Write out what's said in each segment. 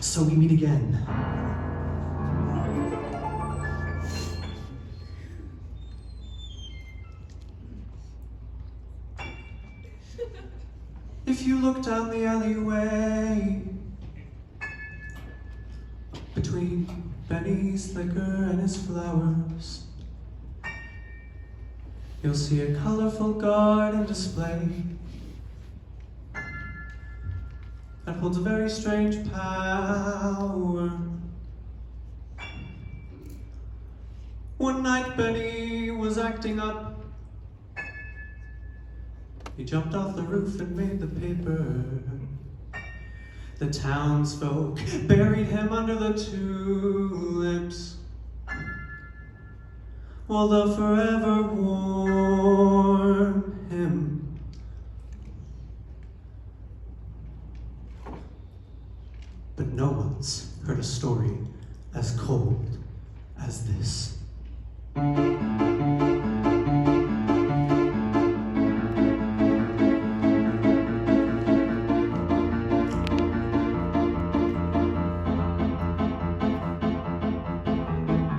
So we meet again. If you look down the alleyway between Benny's liquor and his flowers, you'll see a colorful garden display that holds a very strange power. One night Benny was acting up. He jumped off the roof and made the paper. The townsfolk buried him under the tulips, while they'll forever warm him. But no one's heard a story as cold as this.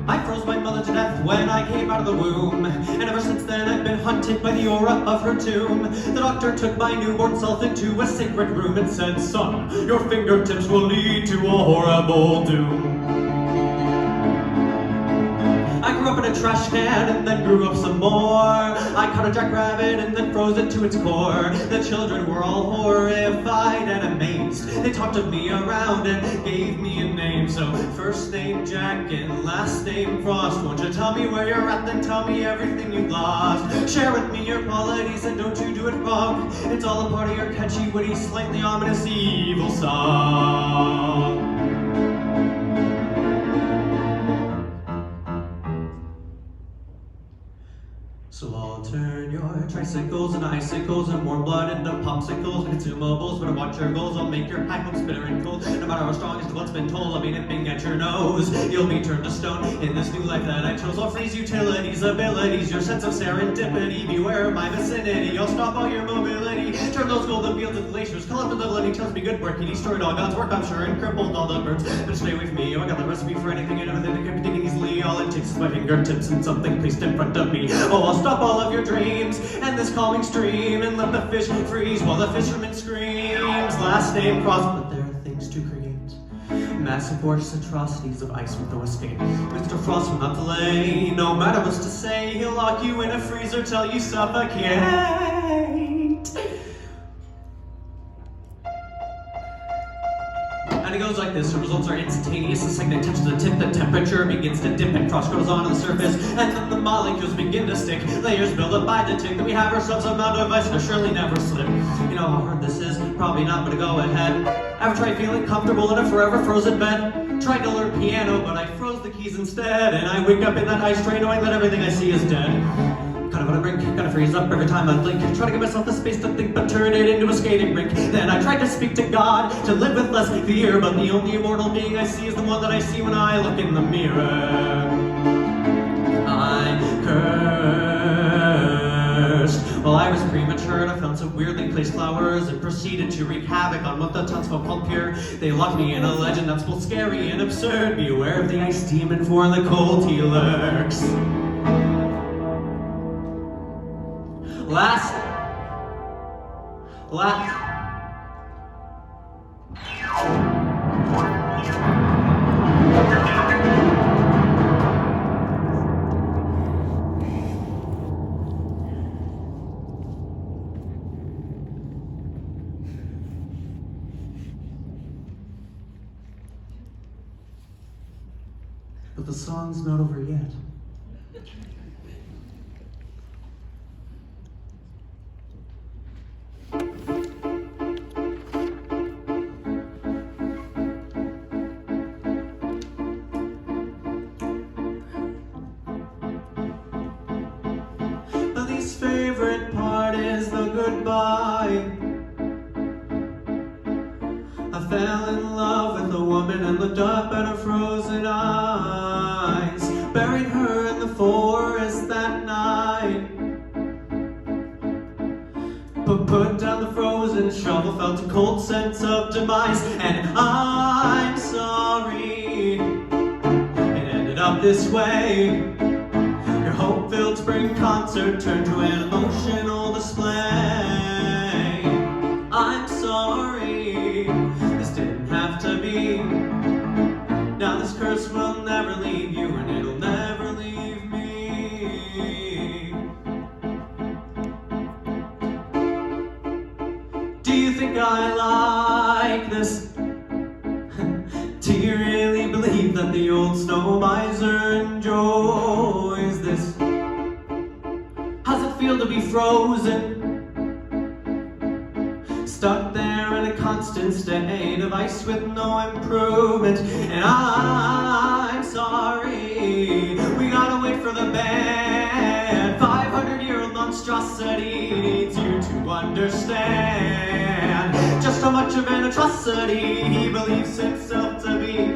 I froze my mother to death when I came out of the womb, and ever since then I've been haunted by the aura of her tomb. The doctor took my newborn self into a sacred room and said, "Son, your fingertips will lead to a horrible doom." I grew up in a trash can and then grew up some more. I caught a jackrabbit and then froze it to its core. The children were all horrified and amazed. They talked of me around and gave me a name. So first name Jack and last name Frost. Won't you tell me where you're at, then tell me everything you've lost. Share with me your qualities and don't you do it wrong. It's all a part of your catchy, witty, slightly ominous, evil song. So I'll turn your tricycles and icicles and warm blood into popsicles and consumables. But watch your goals, I'll make your high hopes bitter and cold. No matter how strong is what's been told, I'll be nipping at your nose. You'll be turned to stone in this new life that I chose. I'll freeze utilities, abilities, your sense of serendipity. Beware of my vicinity, I'll stop all your mobility. Turn those golden fields into glaciers, call up the devil and he tells me good work. He destroyed all God's work, I'm sure, and crippled all the birds. But stay with me, I got the recipe for anything and everything that can be taken easily. All it takes is my fingertips and something placed in front of me. Oh, I'll stop all of your dreams and this calming stream and let the fish freeze while the fisherman screams. Last name Frost, but there are things to create. Massive gorgeous atrocities of ice with no escape. Mr. Frost will not delay, no matter what's to say. He'll lock you in a freezer till you suffocate. And it goes like this, the results are instantaneous. The second it touches the tip, the temperature begins to dip and frost goes onto the surface, and then the molecules begin to stick. Layers build up by the tick, then we have ourselves a mountain of ice that'll surely never slip. You know how hard this is? Probably not, but go ahead. Ever tried feeling comfortable in a forever frozen bed? Tried to learn piano, but I froze the keys instead, and I wake up in that ice tray knowing that everything I see is dead. Kind of on a brink, gotta freeze up every time I blink. Try to give myself the space to think, but turn it into a skating rink. Then I tried to speak to God, to live with less fear, but the only immortal being I see is the one that I see when I look in the mirror. I'm cursed. Well, I was premature and I found some weirdly placed flowers and proceeded to wreak havoc on what the townsfolk called pure. They locked me in a legend that's both scary and absurd. Beware of the ice demon, for in the cold he lurks. Last. But the song's not over yet. Lily's favorite part is the goodbye. I fell in love with a woman and looked up at her frozen eyes. Buried her in the forest that night. But put down the frozen shovel, felt a cold sense of demise. And I'm so this way. Your hope-filled spring concert turned to an emotional display. I'm sorry, this didn't have to be. Now this curse will never leave you, and it'll never leave me. Do you think I like this? Do you really believe that the old snow miser enjoys this? How's it feel to be frozen? Stuck there in a constant state of ice with no improvement. And I'm sorry, we gotta wait for the band. 500-year-old monstrosity needs you to understand just how much of an atrocity he believes himself to be.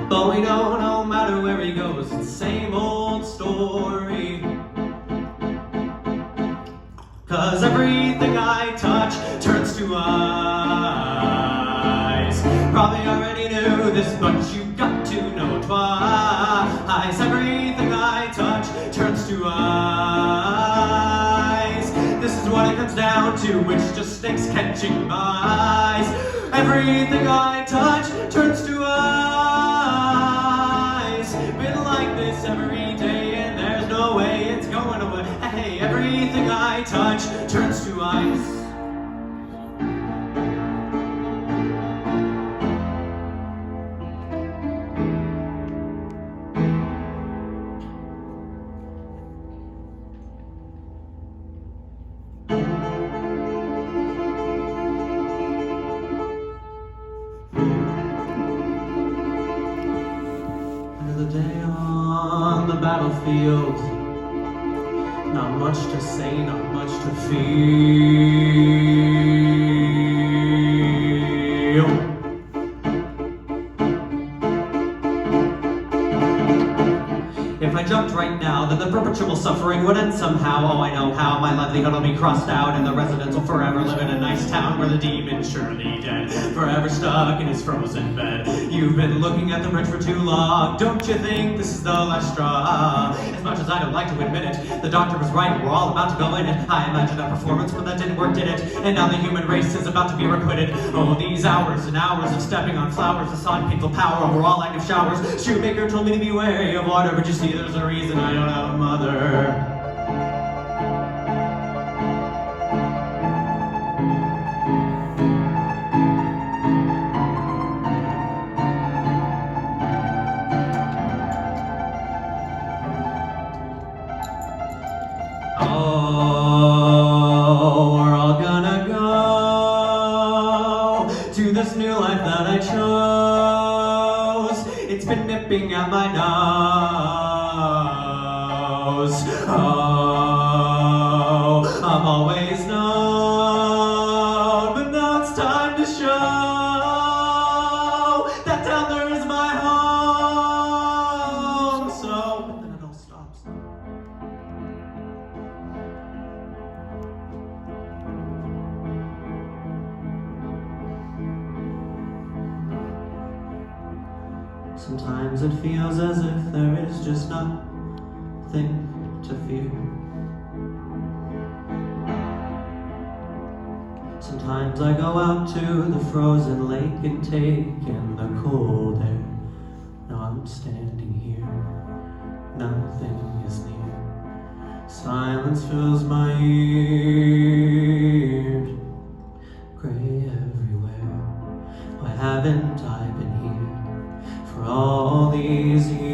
But we know no matter where he goes, it's the same old story. 'Cause everything I touch turns to ice. Probably already knew this, but you got to know twice. Everything I touch turns to ice. This is what it comes down to, which just stinks catching mice. Everything I touch turns to ice. Been like this every day, and there's no way it's going away. Hey, everything I touch turns to ice. Another day on the battlefield. Not much to say, not much to feel. If I jumped right now, then the perpetual suffering would end somehow. Oh, I know how. My livelihood will be crossed out, and the residents will forever live in a nice town where the demon's surely dead, forever stuck in his frozen bed. You've been looking at the bridge for too long. Don't you think this is the last straw? As much as I don't like to admit it, the doctor was right. We're all about to go in it. I imagined a performance, but that didn't work, did it? And now the human race is about to be requited. Oh, these hours and hours of stepping on flowers, the sun, painful power over all active showers. Shoemaker told me to be wary of water, but you see, there's a reason I don't have a mother. Oh, we're all gonna go to this new life that I chose. It's been nipping at my nose. Oh, I'm always known, but now it's time to show that down there is my home. So, but then it all stops. Sometimes it feels as if there is just nothing to fear. Sometimes I go out to the frozen lake and take in the cold air. Now I'm standing here, nothing is near. Silence fills my ears, gray everywhere. Why haven't I been here for all these years?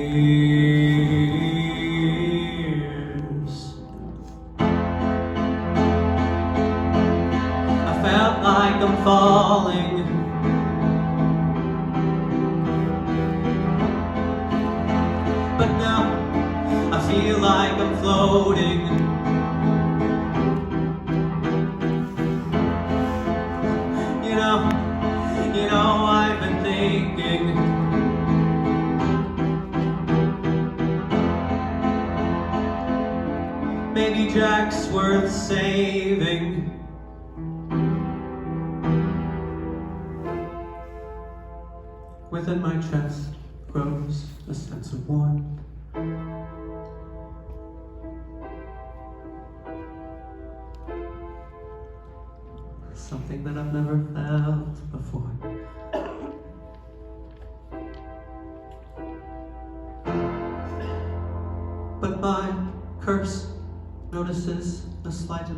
I felt like I'm falling, but now I feel like I'm floating. You know, I've been thinking, maybe Jack's worth saving. Within my chest grows a sense of warmth. Something that I've never felt before. But my curse notices a slight